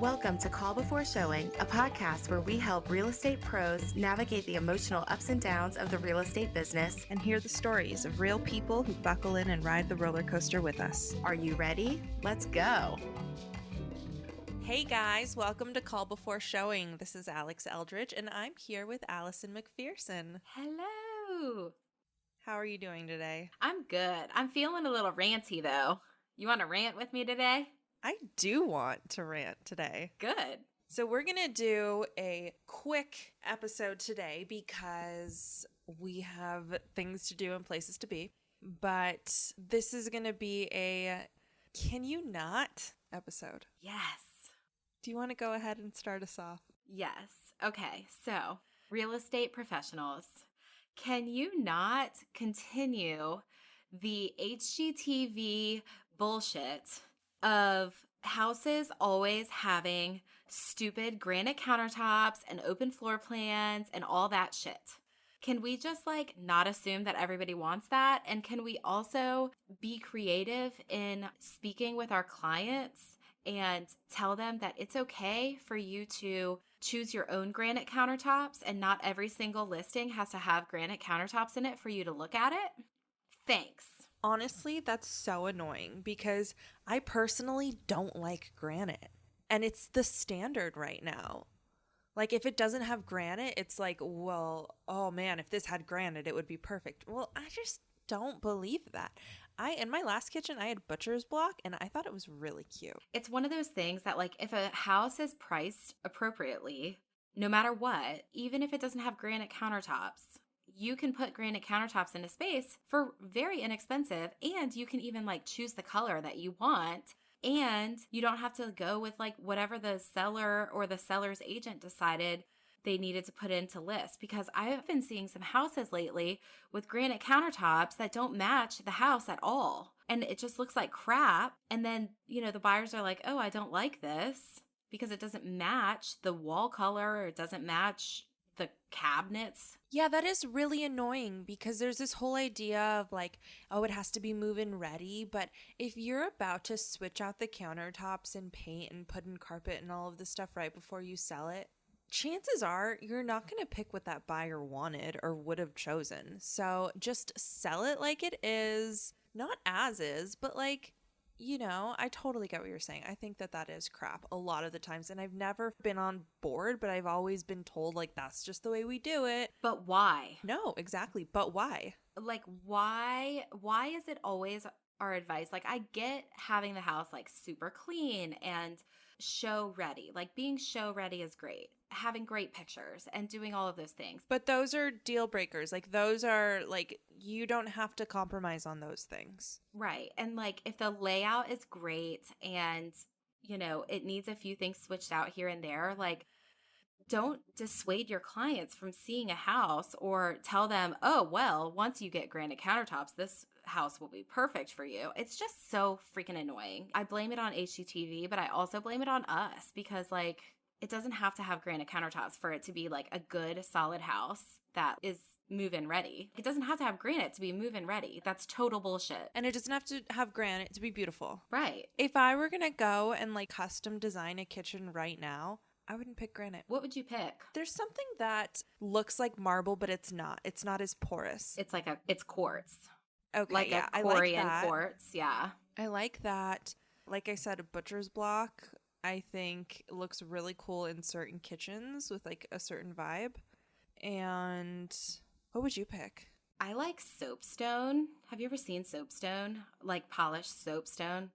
Welcome to Call Before Showing, a podcast where we help real estate pros navigate the emotional ups and downs of the real estate business and hear the stories of real people who buckle in and ride the roller coaster with us. Are you ready? Let's go. Hey guys, welcome to Call Before Showing. This is Alex Eldridge, and I'm here with Alison McPherson. Hello. How are you doing today? I'm good. I'm feeling a little ranty, though. You want to rant with me today? I do want to rant today. Good. So we're going to do a quick episode today because we have things to do and places to be. But this is going to be a Can You Not episode. Yes. Do you want to go ahead and start us off? Yes. Okay. So, real estate professionals, can you not continue the HGTV bullshit of houses always having stupid granite countertops and open floor plans and all that shit? Can we just not assume that everybody wants that? And can we also be creative in speaking with our clients and tell them that it's okay for you to choose your own granite countertops and not every single listing has to have granite countertops in it for you to look at it? Thanks. Honestly, that's so annoying because I personally don't like granite. And it's the standard right now. Like, if it doesn't have granite, it's like, well, oh man, if this had granite, it would be perfect. Well, I just don't believe that. In my last kitchen, I had butcher's block, and I thought it was really cute. It's one of those things that, if a house is priced appropriately, no matter what, even if it doesn't have granite countertops, you can put granite countertops into space for very inexpensive, and you can even choose the color that you want, and you don't have to go with whatever the seller or the seller's agent decided they needed to put into list, because I've been seeing some houses lately with granite countertops that don't match the house at all. And it just looks like crap. And then, the buyers are like, oh, I don't like this because it doesn't match the wall color or it doesn't match the cabinets. Yeah, that is really annoying because there's this whole idea of oh, it has to be move-in ready. But if you're about to switch out the countertops and paint and put in carpet and all of this stuff right before you sell it, chances are you're not going to pick what that buyer wanted or would have chosen. So just sell it like it is, not as is, but I totally get what you're saying. I think that is crap a lot of the times. And I've never been on board, but I've always been told that's just the way we do it. But why? No, exactly. But why? Why is it always our advice? I get having the house super clean and show ready. Being show ready is great. Having great pictures and doing all of those things. But those are deal breakers. Those are you don't have to compromise on those things. Right. And if the layout is great and, it needs a few things switched out here and there, don't dissuade your clients from seeing a house or tell them, oh, well, once you get granite countertops, this house will be perfect for you. It's just so freaking annoying. I blame it on HGTV, but I also blame it on us because it doesn't have to have granite countertops for it to be a good solid house that is move-in ready. It doesn't have to have granite to be move-in ready. That's total bullshit. And it doesn't have to have granite to be beautiful. Right. If I were going to go and custom design a kitchen right now, I wouldn't pick granite. What would you pick? There's something that looks like marble, but it's not. It's not as porous. It's quartz. Okay, yeah, a Korean quartz. Yeah. I like that. Like I said, a butcher's block, I think looks really cool in certain kitchens with a certain vibe. And what would you pick? I like soapstone. Have you ever seen soapstone? Polished soapstone?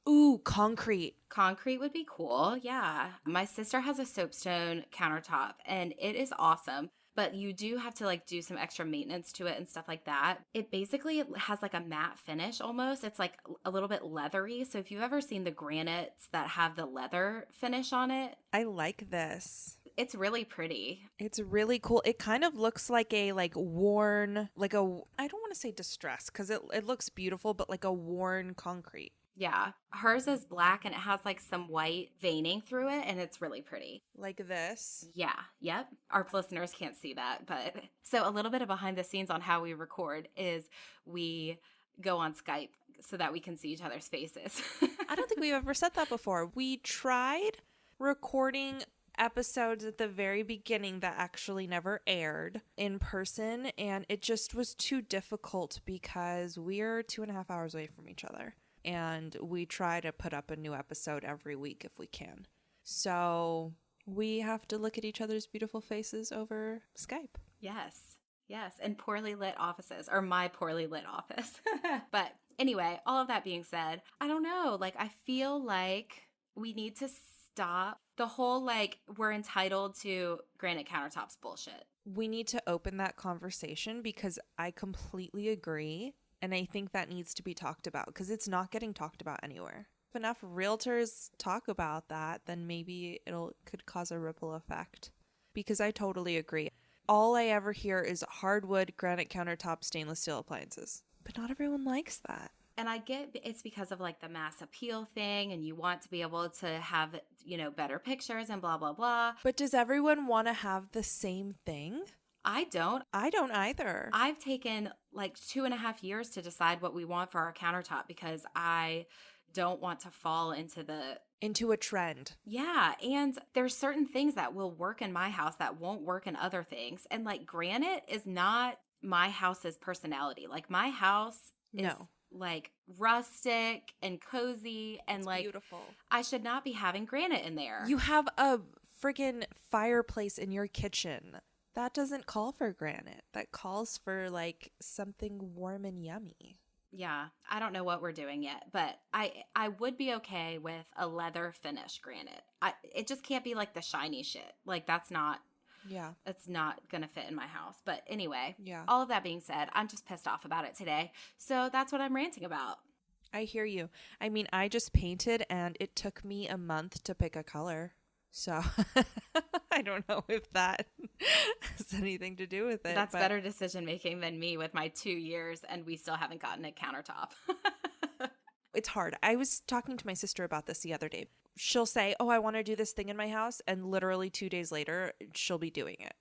Ooh, concrete. Concrete would be cool. Yeah. My sister has a soapstone countertop and it is awesome. But you do have to do some extra maintenance to it and stuff like that. It basically has a matte finish almost. It's a little bit leathery. So if you've ever seen the granites that have the leather finish on it. I like this. It's really pretty. It's really cool. It kind of looks like a worn, I don't want to say distressed because it looks beautiful, but a worn concrete. Yeah. Hers is black and it has some white veining through it and it's really pretty. Like this? Yeah. Yep. Our listeners can't see that, but so a little bit of behind the scenes on how we record is we go on Skype so that we can see each other's faces. I don't think we've ever said that before. We tried recording episodes at the very beginning that actually never aired in person, and it just was too difficult because we're 2.5 hours away from each other, and we try to put up a new episode every week if we can. So we have to look at each other's beautiful faces over Skype. Yes, and poorly lit offices, or my poorly lit office. But anyway, all of that being said, I don't know, like I feel like we need to stop the whole like we're entitled to granite countertops bullshit. We need to open that conversation because I completely agree, and I think that needs to be talked about because it's not getting talked about anywhere. If enough realtors talk about that, then maybe could cause a ripple effect, because I totally agree. All I ever hear is hardwood, granite countertop, stainless steel appliances, but not everyone likes that. And I get it's because of like the mass appeal thing, and you want to be able to have, better pictures and blah, blah, blah. But does everyone want to have the same thing? I don't. I don't either. I've taken like 2.5 years to decide what we want for our countertop because I don't want to fall into a trend. Yeah, and there's certain things that will work in my house that won't work in other things. And like granite is not my house's personality. Like my house is like rustic and cozy and it's like beautiful. I should not be having granite in there. You have a friggin' fireplace in your kitchen. That doesn't call for granite. That calls for like something warm and yummy. Yeah, I don't know what we're doing yet, but I would be okay with a leather finish granite. It just can't be like the shiny shit. Like that's not gonna fit in my house. But anyway, all of that being said, I'm just pissed off about it today. So that's what I'm ranting about. I hear you. I mean, I just painted and it took me a month to pick a color. So I don't know if that has anything to do with it. That's better decision making than me with my 2 years and we still haven't gotten a countertop. It's hard. I was talking to my sister about this the other day. She'll say, oh, I want to do this thing in my house. And literally 2 days later, she'll be doing it.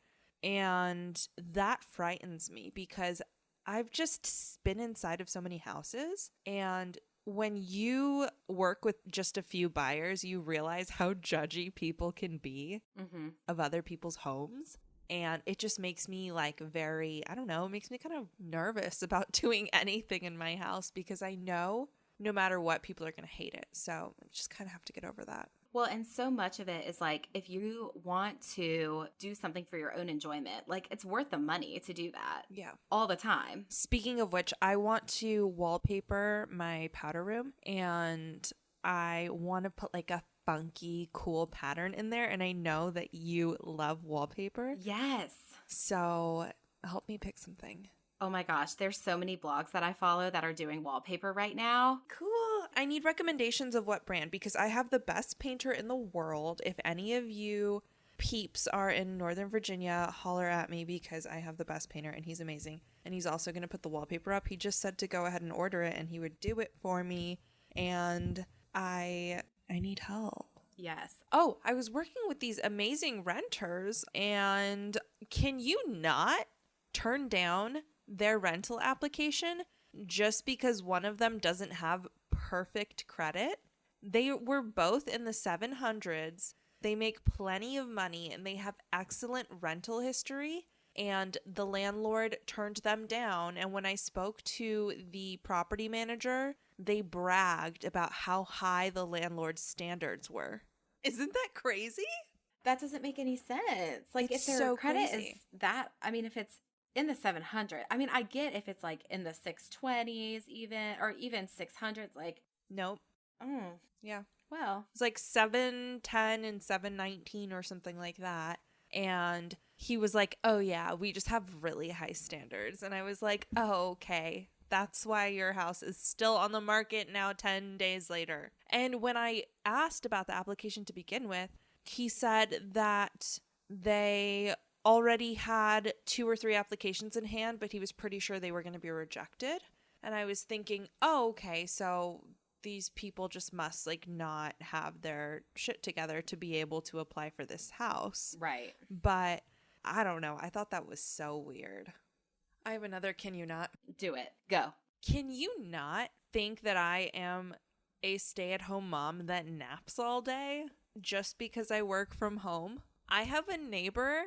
And that frightens me because I've just been inside of so many houses, and when you work with just a few buyers, you realize how judgy people can be of other people's homes. And it just makes me like it makes me kind of nervous about doing anything in my house because I know no matter what, people are going to hate it. So I just kind of have to get over that. Well, and so much of it is like, if you want to do something for your own enjoyment, like it's worth the money to do that. Yeah. All the time. Speaking of which, I want to wallpaper my powder room, and I want to put like a funky, cool pattern in there. And I know that you love wallpaper. Yes. So help me pick something. Oh my gosh, there's so many blogs that I follow that are doing wallpaper right now. Cool. I need recommendations of what brand, because I have the best painter in the world. If any of you peeps are in Northern Virginia, holler at me because I have the best painter and he's amazing. And he's also going to put the wallpaper up. He just said to go ahead and order it and he would do it for me. And I need help. Yes. Oh, I was working with these amazing renters, and can you not turn down their rental application just because one of them doesn't have perfect credit? They were both in the 700s. They make plenty of money and they have excellent rental history, and the landlord turned them down. And when I spoke to the property manager, they bragged about how high the landlord's standards were. Isn't that crazy? That doesn't make any sense. Like, It's if their so credit crazy. is that, I mean, if it's in the 700, I mean, I get if it's like in the 620s even, or even 600s, like. Nope. Oh, Yeah. well. It's like 710 and 719 or something like that. And he was like, oh yeah, we just have really high standards. And I was like, oh, okay. That's why your house is still on the market now 10 days later. And when I asked about the application to begin with, he said that they already had 2 or 3 applications in hand, but he was pretty sure they were going to be rejected. And I was thinking, oh, okay, so these people just must like not have their shit together to be able to apply for this house. Right. But I don't know. I thought that was so weird. I have another can you not? Do it. Go. Can you not think that I am a stay-at-home mom that naps all day just because I work from home. I have a neighbor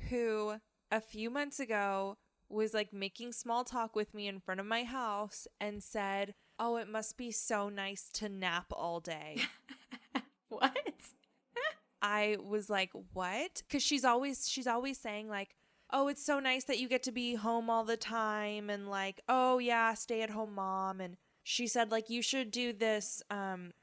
who a few months ago was like making small talk with me in front of my house and said, "Oh, it must be so nice to nap all day." What? I was like, "What?" Because she's always saying like, "Oh, it's so nice that you get to be home all the time," and like, "Oh yeah, stay at home mom." And she said like, "You should do this."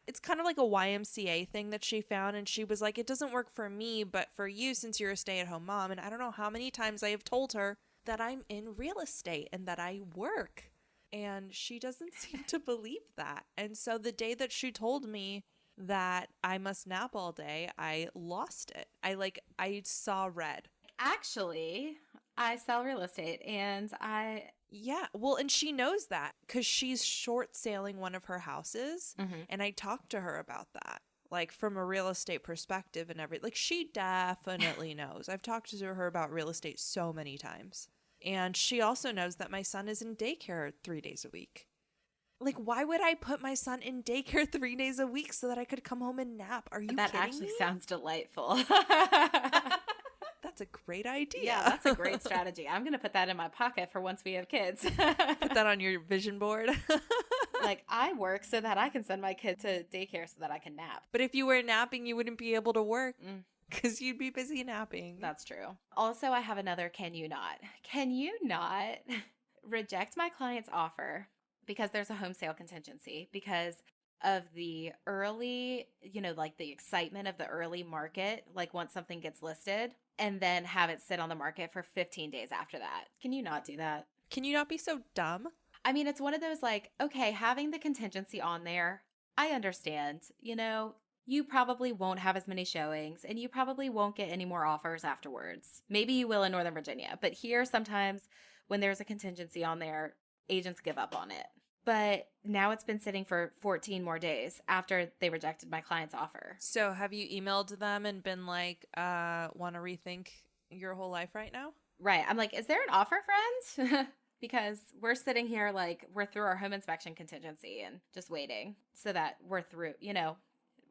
It's kind of like a YMCA thing that she found, and she was like, "It doesn't work for me, but for you since you're a stay at home mom." And I don't know how many times I have told her that I'm in real estate and that I work, and she doesn't seem to believe that. And so the day that she told me that I must nap all day, I lost it. I saw red. Actually, I sell real estate and Yeah, well, and she knows that because she's short sailing one of her houses, and I talked to her about that, like from a real estate perspective and everything. Like she definitely knows. I've talked to her about real estate so many times, and she also knows that my son is in daycare 3 days a week. Like, why would I put my son in daycare 3 days a week so that I could come home and nap? Are you that kidding actually me? sounds delightful. That's a great idea. Yeah, that's a great strategy. I'm going to put that in my pocket for once we have kids. Put that on your vision board. Like, I work so that I can send my kid to daycare so that I can nap. But if you were napping, you wouldn't be able to work because you'd be busy napping. That's true. Also, I have another can you not? Can you not reject my client's offer because there's a home sale contingency because of the early, like the excitement of the early market, like once something gets listed, and then have it sit on the market for 15 days after that? Can you not do that? Can you not be so dumb? I mean, it's one of those like, okay, having the contingency on there, I understand, you probably won't have as many showings and you probably won't get any more offers afterwards. Maybe you will in Northern Virginia, but here sometimes when there's a contingency on there, agents give up on it. But now it's been sitting for 14 more days after they rejected my client's offer. So have you emailed them and been like, want to rethink your whole life right now? Right. I'm like, is there an offer, friend? Because we're sitting here like we're through our home inspection contingency and just waiting so that we're through,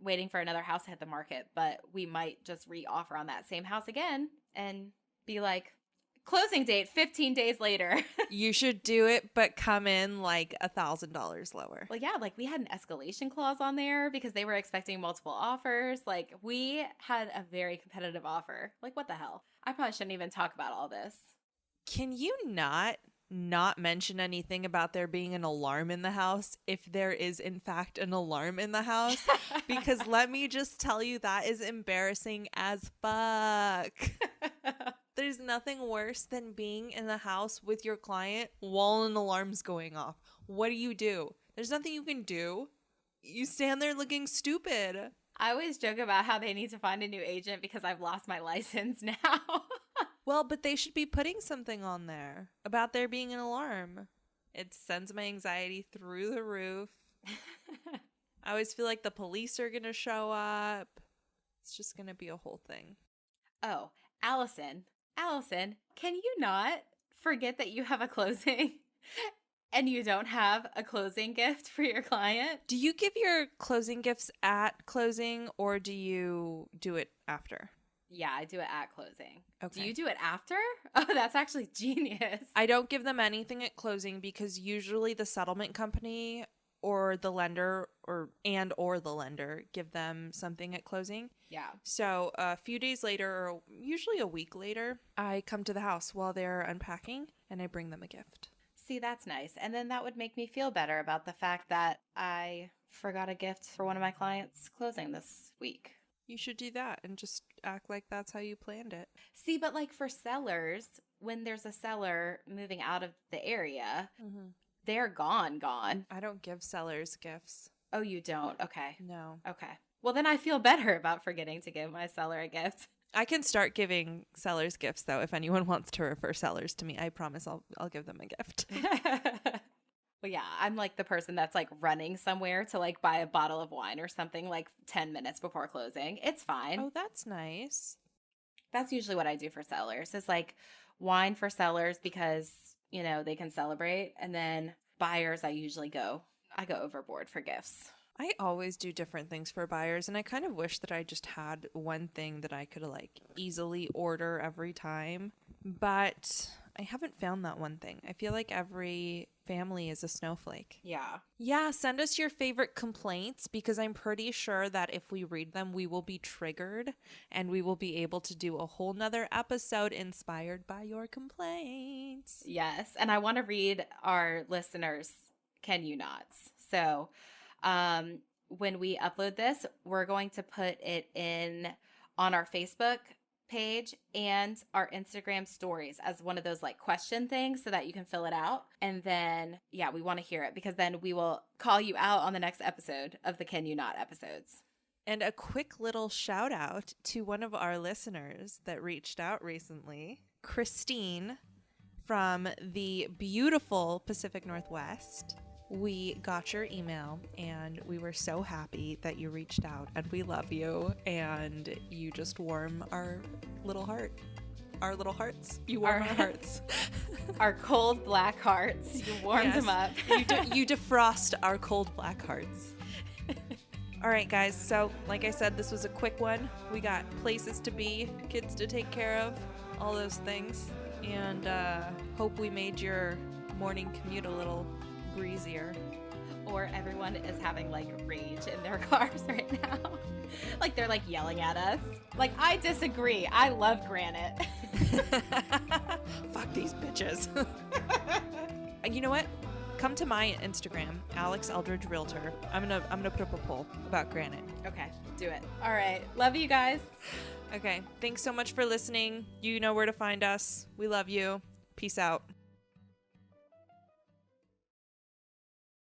waiting for another house to hit the market. But we might just re-offer on that same house again and be like, closing date 15 days later. You should do it, but come in like $1,000 lower. Well, yeah, like we had an escalation clause on there because they were expecting multiple offers. Like we had a very competitive offer. Like what the hell? I probably shouldn't even talk about all this. Can you not mention anything about there being an alarm in the house if there is in fact an alarm in the house? Because let me just tell you, that is embarrassing as fuck. There's nothing worse than being in the house with your client while an alarm's going off. What do? There's nothing you can do. You stand there looking stupid. I always joke about how they need to find a new agent because I've lost my license now. Well, but they should be putting something on there about there being an alarm. It sends my anxiety through the roof. I always feel like the police are going to show up. It's just going to be a whole thing. Oh, Alison, can you not forget that you have a closing and you don't have a closing gift for your client? Do you give your closing gifts at closing or do you do it after? Yeah, I do it at closing. Okay. Do you do it after? Oh, that's actually genius. I don't give them anything at closing because usually the settlement company or the lender or the lender give them something at closing. Yeah. So a few days later, or usually a week later, I come to the house while they're unpacking and I bring them a gift. See, that's nice. And then that would make me feel better about the fact that I forgot a gift for one of my clients' closing this week. You should do that and just act like that's how you planned it. See, but like for sellers, when there's a seller moving out of the area, they're gone. I don't give sellers gifts. Oh, you don't? Okay. No. Okay. Well, then I feel better about forgetting to give my seller a gift. I can start giving sellers gifts, though, if anyone wants to refer sellers to me. I promise I'll give them a gift. Well, yeah, I'm like the person that's like running somewhere to like buy a bottle of wine or something like 10 minutes before closing. It's fine. Oh, that's nice. That's usually what I do for sellers is like wine for sellers because, they can celebrate. And then buyers, I usually go I go overboard for gifts. I always do different things for buyers, and I kind of wish that I just had one thing that I could like easily order every time, but I haven't found that one thing. I feel like every family is a snowflake. Yeah. Yeah, send us your favorite complaints, because I'm pretty sure that if we read them, we will be triggered and we will be able to do a whole nother episode inspired by your complaints. Yes. And I want to read our listeners' Can You Nots. So when we upload this, we're going to put it in on our Facebook page and our Instagram stories as one of those like question things so that you can fill it out. And then, yeah, we want to hear it, because then we will call you out on the next episode of the Can You Not episodes. And a quick little shout out to one of our listeners that reached out recently, Christine from the beautiful Pacific Northwest. We got your email and we were so happy that you reached out, and we love you, and you just warm our little heart. Our little hearts. You warm our hearts. Our cold black hearts. You warmed them up. You defrost our cold black hearts. All right, guys. So like I said, this was a quick one. We got places to be, kids to take care of, all those things. And hope we made your morning commute a little breezier. Or everyone is having like rage in their cars right now. Like they're like yelling at us. Like, I disagree. I love Granite. Fuck these bitches. You know what? Come to my Instagram, Alex Eldridge Realtor. I'm gonna put up a poll about Granite. Okay, do it. All right. Love you guys. Okay. Thanks so much for listening. You know where to find us. We love you. Peace out.